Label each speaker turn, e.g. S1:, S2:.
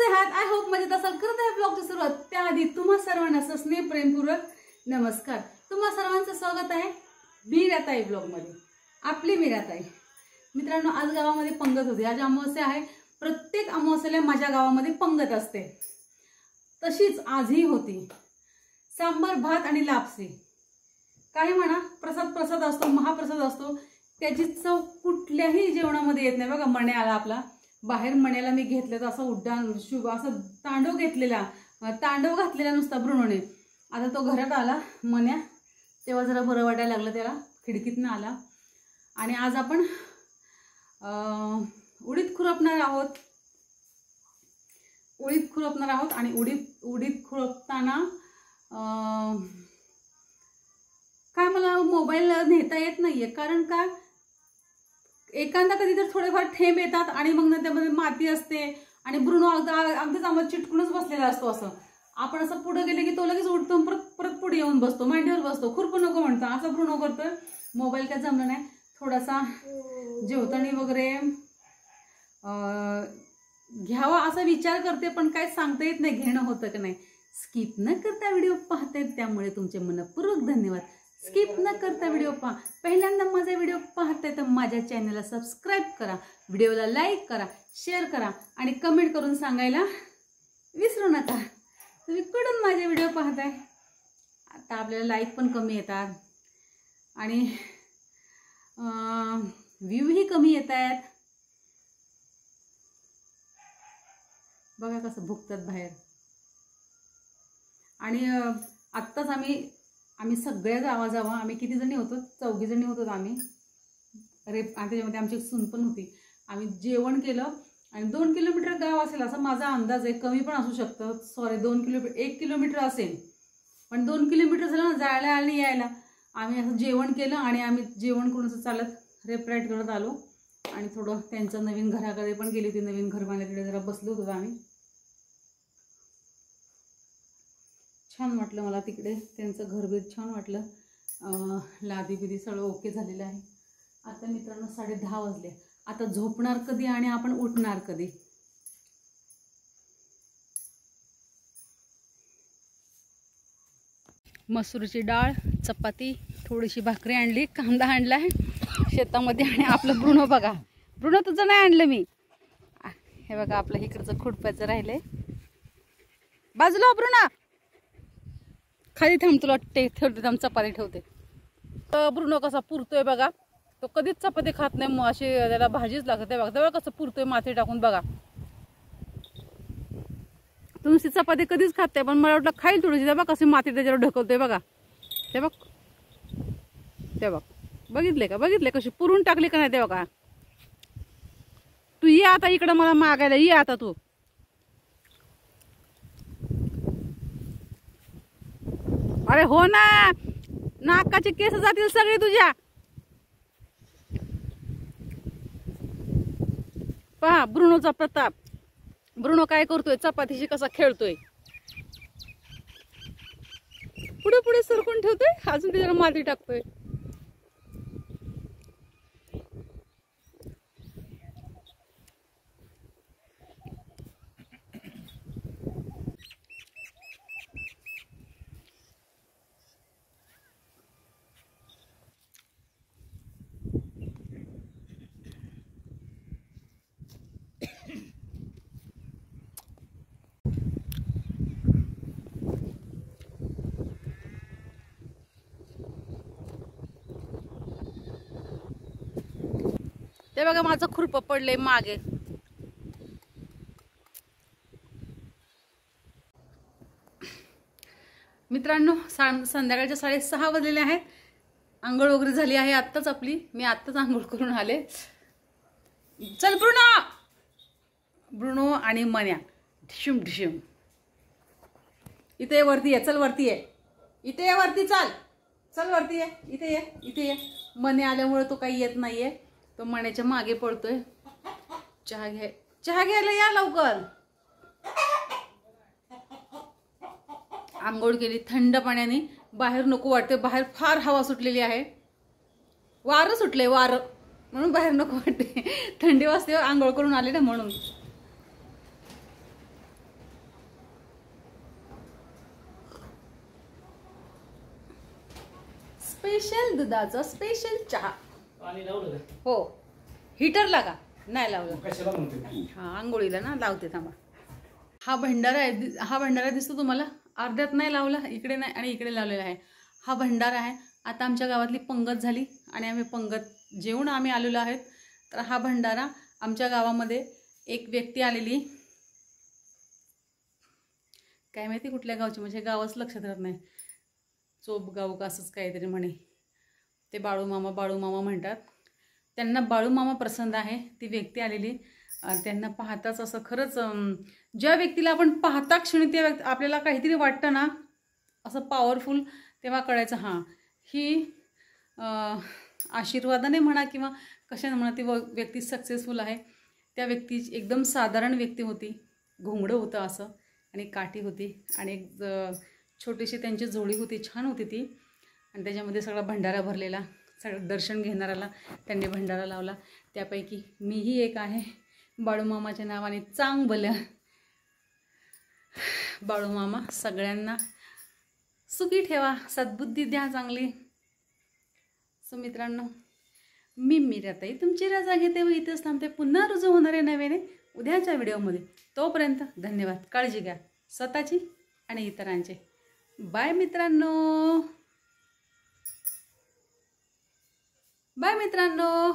S1: कसे आहात? I hope मजेत असाल. करत आहे ब्लॉगची सुरुवात. त्याआधी तुम्हा सर्वांना स्नेह प्रेमपूर्वक नमस्कार. तुम्हा सर्वांचं स्वागत आहे मीराताई ब्लॉग मध्ये. आपली मीराताई. मित्रांनो, आज गावामध्ये पंगत होती. आज अमावस्या आहे. प्रत्येक अमावस्येला माझ्या गावामध्ये पंगत असते. तशीच आजही होती. सांबार भात आणि लापसी. काही म्हणा, प्रसाद असतो, महाप्रसाद असतो. त्याची चव कुठल्याही जेवणामध्ये येत नाही. बघा, मण्याला आपला बाहेर मण्याला मी घेतलं तर असं उड्डाण शुभ असं तांडव घातलेला नुसता ब्रुनोने. आता तो घरात आला मण्या, तेव्हा जरा बरं वाटायला लागलं त्याला. खिडकीतनं आला. आणि आज आपण उडीद खुरपणार आहोत. आणि उडीद खुरपताना काय मला मोबाईल नेता येत नाहीये. कारण का, एखादा कधी तर थोडेफार ठेंब येतात आणि मग त्यामध्ये माती असते आणि ब्रुनो अगदीच आम्हाला चिटकूनच बसलेला असतो. असं आपण असं पुढे गेले की तो लगेच उठतो, परत पुढे येऊन बसतो, मांडीवर बसतो, खुरपू नको म्हणतो. असं ब्रुनो करतोय. मोबाईल काय जमलं नाही. थोडासा जेवताना वगैरे घ्यावा असा विचार करते, पण काय सांगता येत नाही घेणं होतं की नाही. स्किप न करता व्हिडिओ पाहतायत त्यामुळे तुमचे मनपूर्वक धन्यवाद. स्किप न करता व्हिडिओ पहा. पहिल्यांदा माझा व्हिडिओ पाहताय तर माझ्या चॅनलला सबस्क्राईब करा, व्हिडिओला लाईक करा, शेअर करा आणि कमेंट करून सांगायला विसरू नका तुम्ही कुठून माझे व्हिडिओ पाहताय. आता आपल्याला लाईक पण कमी येतात आणि व्ह्यूही कमी येत आहेत. बघा कसं भुकतात बाहेर. आणि आत्ताच आम्ही सगळ्या जावा आम्ही किती जणी होतो? 4 जणी होतो आम्ही. आणि त्याच्यामध्ये आमची सून पण होती. आम्ही जेवण केलं आणि 2 किलोमीटर गाव असेल असा माझा अंदाज आहे. कमी पण असू शकतं. सॉरी, 1 किलोमीटर असेल. पण 2 किलोमीटर झालं ना जायला आणि यायला. आम्ही असं जेवण केलं आणि आम्ही जेवण करून असं चालत रेपराईट करत आलो. आणि थोडं त्यांचं नवीन घराकडे पण गेली होती. नवीन घर बांधलं, तिकडे जरा बसलो होतो आम्ही. छान वाटलं मला तिकडे. त्यांचं घरबीर छान वाटलं. लादी बिदी सगळं ओके झालेलं आहे. आता मित्रांनो 10:30 वाजले. आता झोपणार कधी आणि आपण उठणार कधी? मसूरची डाळ, चपाती, थोडीशी भाकरी आणली, कांदा आणला आहे शेतामध्ये. आणि आपलं ब्रुनो बघा. ब्रुनो तुझं नाही आणलं मी. हे बघा आपलं इकडचं खुडप्याचं राहिलंय. बाजूला ब्रुनो, खाली थांब, तुला ठेवते थांब, चपाती ठेवते. तर ब्रुनो कसा पुरतोय बघा. तो कधीच चपाती खात नाही. मग अशी त्याला भाजीच लागते. बघा तेव्हा कसं पुरतोय माती टाकून. बघा, तू नुसती चपाती कधीच खात नाही, पण मला वाटलं खाईल थोडीशी. तेव्हा कशी माती त्याच्यावर ढकलतोय बघा. ते बघ बघितले कशी पुरून टाकली का नाही? ते बघा. तू ये आता इकडं मला मागायला. ये आता तू. अरे हो ना, नाकाचे केस जातील सगळे तुझ्या. पहा ब्रुनोचा प्रताप. ब्रुनो काय करतोय? चपातीशी कसा खेळतोय. पुढे सरकून ठेवतोय, अजून त्याच्याला माती टाकतोय. ते बघा माझं खुरपं पडलंय मागे. मित्रांनो, संध्याकाळच्या 6:30 वाजलेले आहेत. आंघोळ वगैरे झाली आहे आत्ताच आपली. मी आत्ताच आंघोळ करून आले. चल ब्रुनो आणि मन्या ढिशुम. इथे वरती ये. चल वरती ये. इथे ये वरती. चल वरती ये. इथे ये. मन्या आल्यामुळे तो काही येत नाहीये. तो मण्याच्या मागे पळतोय. चहा घ्यायला या लवकर. आंघोळ केली थंड पाण्याने. बाहेर नको वाटते. बाहेर फार हवा सुटलेली आहे. वारं सुटलंय, वारं. म्हणून बाहेर नको वाटते. थंडी वाजते. आंघोळ करून आले ना म्हणून. स्पेशल दुधाचं स्पेशल चहा.
S2: पाणी लावलं का?
S1: हो, हीटर लागा. नाही लावलं.
S2: कशाला म्हणते?
S1: हा, आंघोळीला ना लावते. थांबा. हा भंडारा आहे. हा भंडारा दिसतो तुम्हाला? अर्ध्यात नाही लावला, इकडे नाही आणि इकडे लावलेला आहे. हा भंडारा आहे. आता आमच्या गावातली पंगत झाली आणि आम्ही पंगत जेवून आम्ही आलेलो आहेत. तर हा भंडारा आमच्या गावामध्ये एक व्यक्ती आलेली, काय माहिती कुठल्या गावची, म्हणजे गावच लक्षात राहत नाही, चोपगाव का असंच काहीतरी म्हणे. ते बाळूमामा म्हणतात. त्यांना बाळूमामा प्रसन्न आहे. ती व्यक्ती आलेली. त्यांना पाहताच असं खरंच, ज्या व्यक्तीला आपण पाहता क्षणी त्या व्यक्ती आपल्याला काहीतरी वाटतं ना, असं पॉवरफुल, तेव्हा कळायचं हां, ही आशीर्वादाने म्हणा किंवा कशाने म्हणा ती व्यक्ती सक्सेसफुल आहे. त्या व्यक्ती एकदम साधारण व्यक्ती होती. घोंगडं होतं असं आणि काठी होती आणि एक छोटीशी त्यांची झोळी होती. छान होती ती. आणि त्याच्यामध्ये सगळा भंडारा भरलेला. सगळं दर्शन घेणाऱ्याला त्यांनी भंडारा लावला. त्यापैकी मीही एक आहे. बाळूमामाच्या नावाने चांगलं. बाळूमामा सगळ्यांना सुखी ठेवा, सद्बुद्धी द्या चांगली. सो मित्रांनो, मी मीराताई तुमची रजा घेते व इथेच थांबते. पुन्हा रुजू होणारे नव्याने उद्याच्या व्हिडिओमध्ये. तोपर्यंत धन्यवाद. काळजी घ्या स्वतःची आणि इतरांची. बाय मित्रांनो. बाय मित्रांनो.